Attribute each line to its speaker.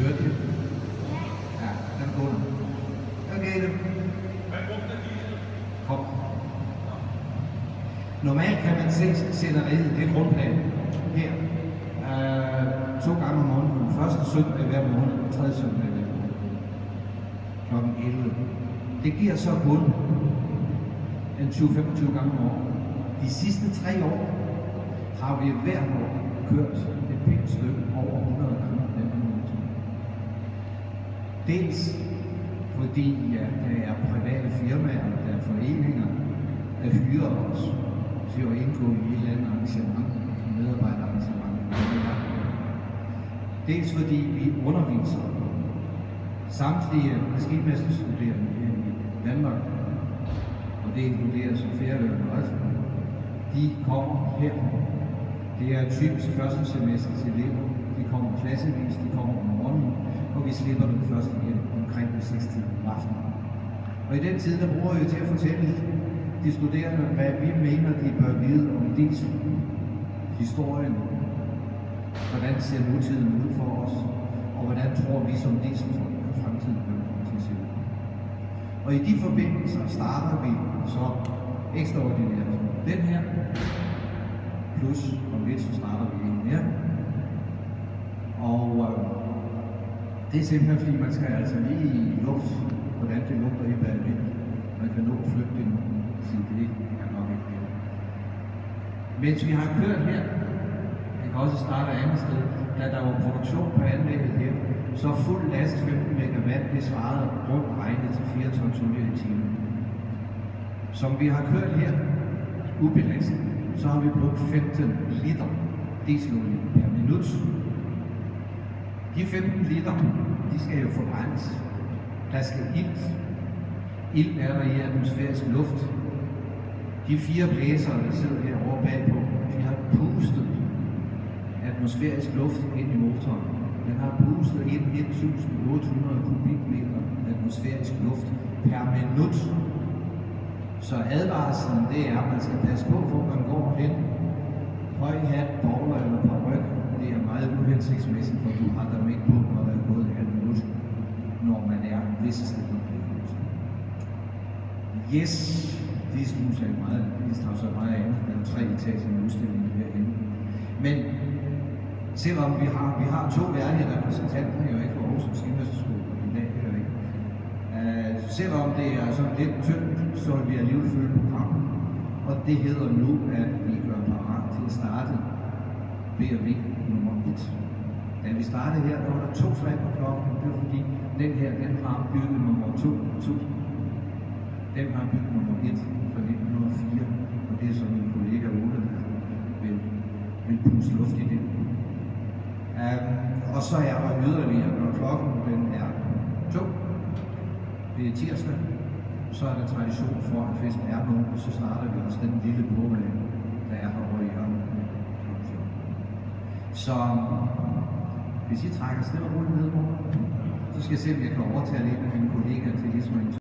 Speaker 1: høre det? Ja, den er god. Okay, det. Kom. Normalt kan man se sceneriet, det er grundplanen her. 2 gange om måneden. Første søndag hver måned, tredje søndag hver måned. Klokken 11. Det giver så kun en 20-25 gange om året. De sidste 3 år har vi hvert år kørt et pænt stykke over 100 gange den her motor. Dels fordi der er private firmaer, der er foreninger, der hyrer os til at indgå i et eller andet arrangement, medarbejderarrangement. Dels fordi vi underviser samtlige maskinmesterstuderende her i Danmark, og det inkluderer så Færøerne også. De kommer her. Det er typisk første semesters elever. De kommer klassevis, de kommer om morgenen, og vi slipper dem først igen omkring 6-tiden om aftenen. Og i den tid, der bruger vi til at fortælle de studerende, hvad vi mener, de bør vide om diesel, historien, hvordan ser nutiden ud for os, og hvordan tror vi som dieselfolk, at fremtiden kommer til at se ud. Og i de forbindelser starter vi så ekstraordinært den her, plus om lidt så starter vi en mere. Og det er simpelthen fordi, man skal altså lige lugte, hvordan det lugter i bagved. Man kan nå at flygte det nu, så det er nok ikke det. Mens vi har kørt her, vi kan også starte et andet sted, da der var produktion på anlægget her, så fuld last 15 megawatt, det svarede rundt regnet til 4 tons olie i timen. Som vi har kørt her, ubelastet, så har vi brugt 15 liter dieselolie per minut. De 15 liter, de skal jo forbrændes. Der skal ilt. Ilt er der i atmosfærisk luft. De 4 blæsere, der sidder herovre bagpå, de har pustet atmosfærisk luft ind i motoren. Den har pustet ind 1800 kubikmeter atmosfærisk luft per minut. Så advarslen, det er, at man skal passe på, hvor man går hen. Høj hat, bowler eller paryk, det er meget uhensigtsmæssigt, for du har dem ikke på, når der er gået et halvt minut, når man er visse steder. Yes, dieselhus er meget, det tager så meget andet. Der er 3 etager med udstillingen herinde. Men selvom vi har 2 værdige repræsentanter, jeg er ikke fra Aarhus Maskinmesterskole i dag, her ikke. Selvom det er sådan lidt tyndt, så er vi alligevel følge programmet. Og det hedder nu, at vi gør parat til at starte BRV nummer 1. Da vi startede her, der var der 2 slag på klokken. Det var fordi, den her, den har bygget nummer 2. Den har bygget nummer 1 fra 1904. Og det er så min kollega Ole, der vil puste luft i den. Og så er der yderligere, når klokken den er 2. Det er tirsdag, så er der tradition for, at festen er nu, og så starter vi også den lille boglag, der er herovre i hjørnet. Så hvis I trækker stille og roligt ned, så skal jeg se, om jeg kan overtale en af mine kollegaer til ligesom